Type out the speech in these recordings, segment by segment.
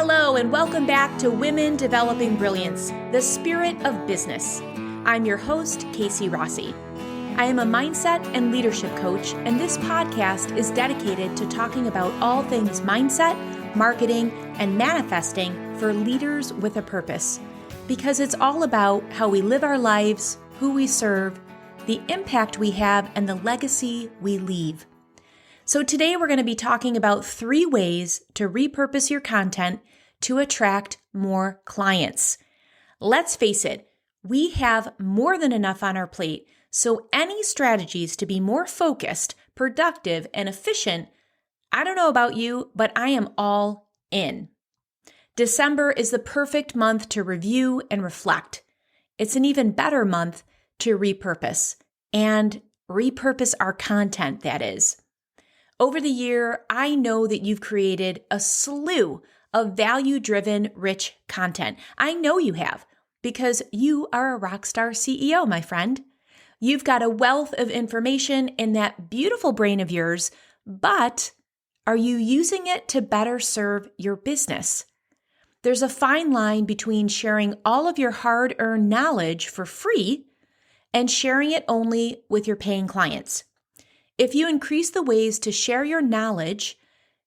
Hello, and welcome back to Women Developing Brilliance, the Spirit of Business. I'm your host, Casey Rossi. I am a mindset and leadership coach, and this podcast is dedicated to talking about all things mindset, marketing, and manifesting for leaders with a purpose. Because it's all about how we live our lives, who we serve, the impact we have, and the legacy we leave. So today we're going to be talking about 3 ways to repurpose your content to attract more clients. Let's face it, we have more than enough on our plate, so any strategies to be more focused, productive, and efficient, I don't know about you, but I am all in. December is the perfect month to review and reflect. It's an even better month to repurpose, and repurpose our content, that is. Over the year, I know that you've created a slew of value-driven, rich content. I know you have, because you are a rockstar CEO, my friend. You've got a wealth of information in that beautiful brain of yours, but are you using it to better serve your business? There's a fine line between sharing all of your hard-earned knowledge for free and sharing it only with your paying clients. If you increase the ways to share your knowledge,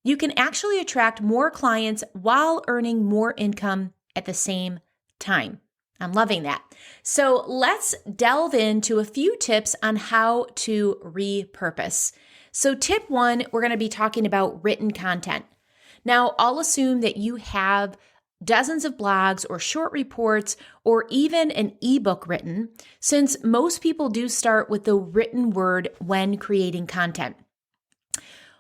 you can actually attract more clients while earning more income at the same time. I'm loving that. So let's delve into a few tips on how to repurpose. So tip 1, we're going to be talking about written content. Now, I'll assume that you have dozens of blogs or short reports or even an ebook written, since most people do start with the written word when creating content.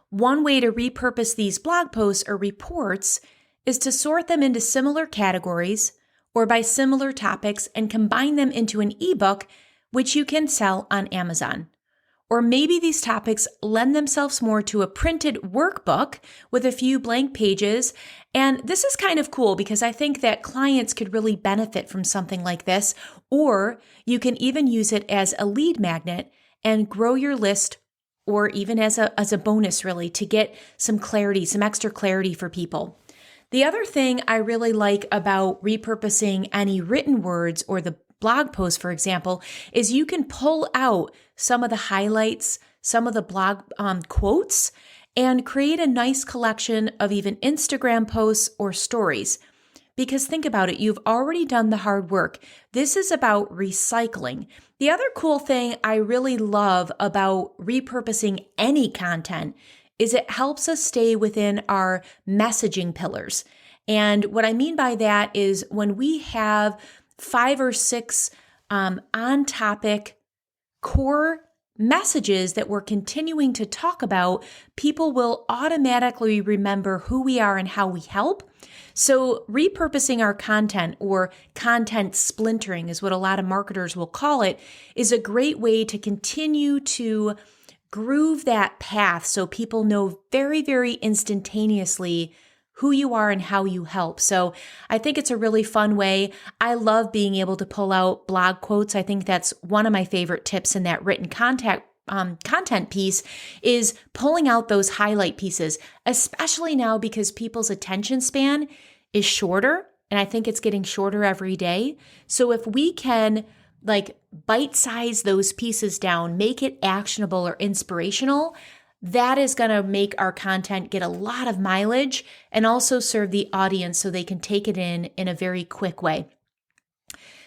One way to repurpose these blog posts or reports is to sort them into similar categories or by similar topics and combine them into an ebook, which you can sell on Amazon. Or maybe these topics lend themselves more to a printed workbook with a few blank pages. And this is kind of cool because I think that clients could really benefit from something like this. Or you can even use it as a lead magnet and grow your list, or even as a bonus, really, to get some clarity, some extra clarity for people. The other thing I really like about repurposing any written words or the blog post, for example, is you can pull out some of the highlights, some of the blog quotes, and create a nice collection of even Instagram posts or stories. Because think about it, you've already done the hard work. This is about recycling. The other cool thing I really love about repurposing any content is it helps us stay within our messaging pillars. And what I mean by that is when we have 5 or 6 on-topic core messages that we're continuing to talk about, people will automatically remember who we are and how we help. So repurposing our content, or content splintering is what a lot of marketers will call it, is a great way to continue to groove that path so people know very, very instantaneously who you are and how you help. So I think it's a really fun way. I love being able to pull out blog quotes. I think that's one of my favorite tips in that written content piece, is pulling out those highlight pieces, especially now because people's attention span is shorter, and I think it's getting shorter every day. So if we can bite-size those pieces down, make it actionable or inspirational, that is going to make our content get a lot of mileage and also serve the audience so they can take it in a very quick way.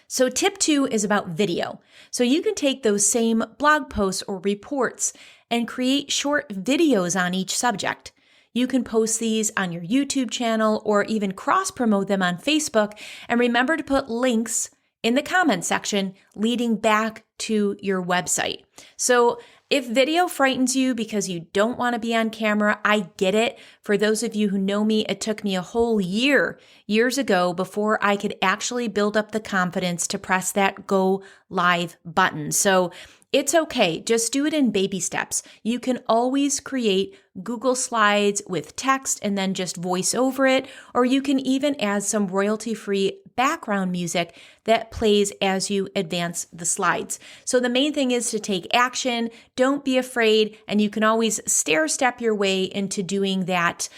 So tip 2 is about video. So you can take those same blog posts or reports and create short videos on each subject. You can post these on your YouTube channel or even cross-promote them on Facebook. And remember to put links in the comment section leading back to your website. So if video frightens you because you don't want to be on camera, I get it. For those of you who know me, it took me a whole years ago before I could actually build up the confidence to press that go live button. So it's okay. Just do it in baby steps. You can always create Google Slides with text and then just voice over it, or you can even add some royalty-free background music that plays as you advance the slides. So the main thing is to take action. Don't be afraid. And you can always stair-step your way into doing that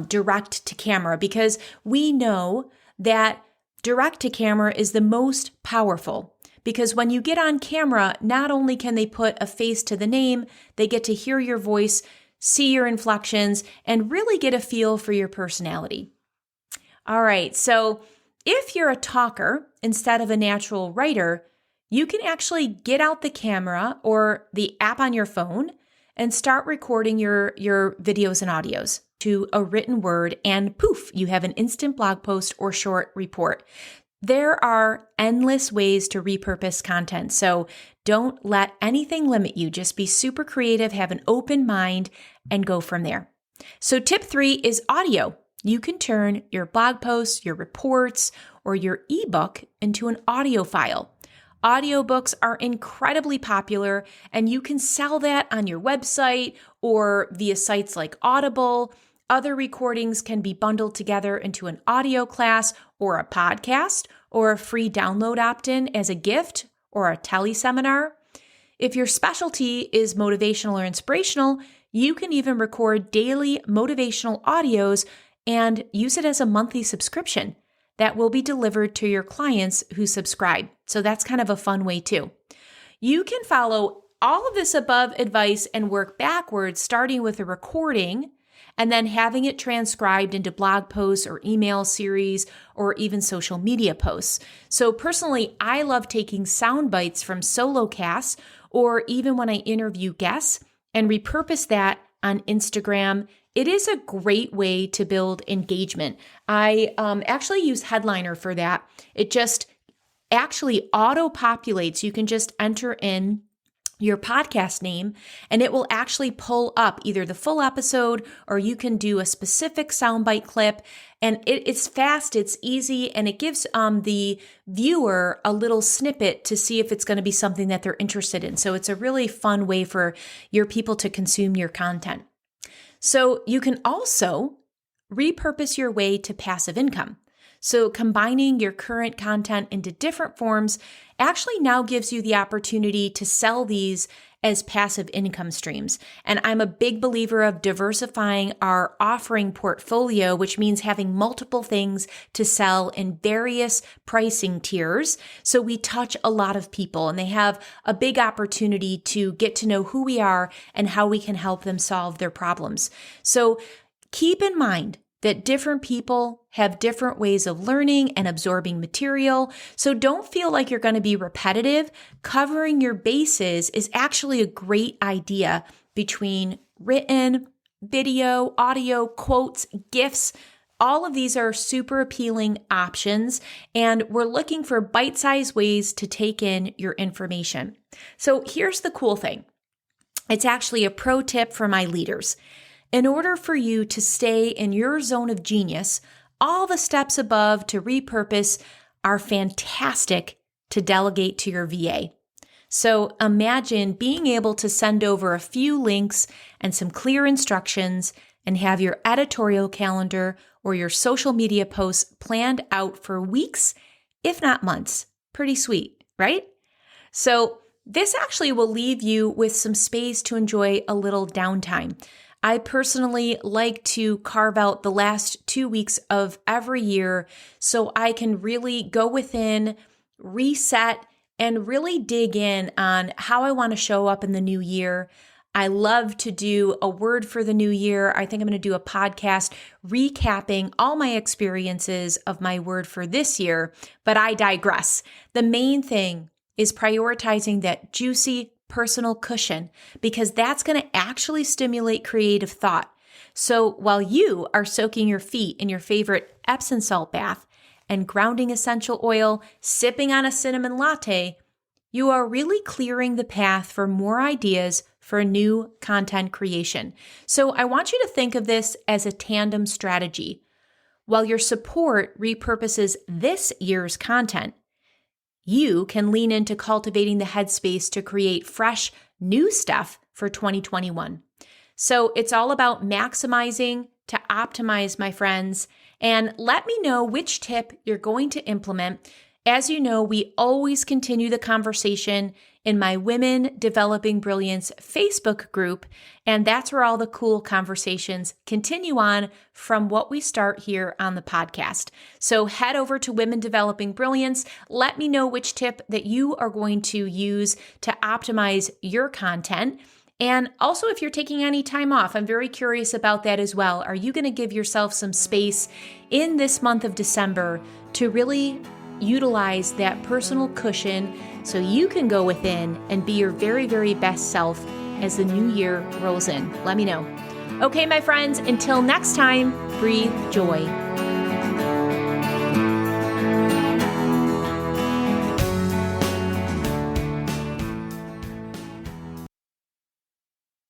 direct to camera, because we know that direct to camera is the most powerful. Because when you get on camera, not only can they put a face to the name, they get to hear your voice, see your inflections, and really get a feel for your personality. All right, so if you're a talker instead of a natural writer, you can actually get out the camera or the app on your phone and start recording your videos and audios to a written word, and poof, you have an instant blog post or short report. There are endless ways to repurpose content, so don't let anything limit you. Just be super creative, have an open mind, and go from there. So tip 3 is audio. You can turn your blog posts, your reports, or your ebook into an audio file. Audiobooks are incredibly popular, and you can sell that on your website or via sites like Audible. Other recordings can be bundled together into an audio class or a podcast or a free download opt-in as a gift or a teleseminar. If your specialty is motivational or inspirational, you can even record daily motivational audios and use it as a monthly subscription that will be delivered to your clients who subscribe. So that's kind of a fun way too. You can follow all of this above advice and work backwards, starting with a recording and then having it transcribed into blog posts or email series or even social media posts. So personally, I love taking sound bites from solo casts or even when I interview guests and repurpose that on Instagram. It is a great way to build engagement. I actually use Headliner for that. It just actually auto-populates. You can just enter in your podcast name, and it will actually pull up either the full episode or you can do a specific soundbite clip. And it's fast, it's easy, and it gives the viewer a little snippet to see if it's going to be something that they're interested in. So it's a really fun way for your people to consume your content. So you can also repurpose your way to passive income. So combining your current content into different forms actually now gives you the opportunity to sell these as passive income streams. And I'm a big believer of diversifying our offering portfolio, which means having multiple things to sell in various pricing tiers. So we touch a lot of people and they have a big opportunity to get to know who we are and how we can help them solve their problems. So keep in mind that different people have different ways of learning and absorbing material. So don't feel like you're going to be repetitive. Covering your bases is actually a great idea between written, video, audio, quotes, GIFs. All of these are super appealing options, and we're looking for bite-sized ways to take in your information. So here's the cool thing. It's actually a pro tip for my leaders. In order for you to stay in your zone of genius, all the steps above to repurpose are fantastic to delegate to your VA. So imagine being able to send over a few links and some clear instructions and have your editorial calendar or your social media posts planned out for weeks, if not months. Pretty sweet, right? So this actually will leave you with some space to enjoy a little downtime. I personally like to carve out the last 2 weeks of every year so I can really go within, reset, and really dig in on how I want to show up in the new year. I love to do a word for the new year. I think I'm going to do a podcast recapping all my experiences of my word for this year, but I digress. The main thing is prioritizing that juicy personal cushion, because that's going to actually stimulate creative thought. So while you are soaking your feet in your favorite Epsom salt bath and grounding essential oil, sipping on a cinnamon latte, you are really clearing the path for more ideas for new content creation. So I want you to think of this as a tandem strategy. While your support repurposes this year's content, you can lean into cultivating the headspace to create fresh, new stuff for 2021. So it's all about maximizing to optimize, my friends, and let me know which tip you're going to implement. As you know, we always continue the conversation in my Women Developing Brilliance Facebook group, and that's where all the cool conversations continue on from what we start here on the podcast. So head over to Women Developing Brilliance. Let me know which tip that you are going to use to optimize your content. And also, if you're taking any time off, I'm very curious about that as well. Are you going to give yourself some space in this month of December to really utilize that personal cushion so you can go within and be your very, very best self as the new year rolls in? Let me know. Okay, my friends, until next time, breathe joy.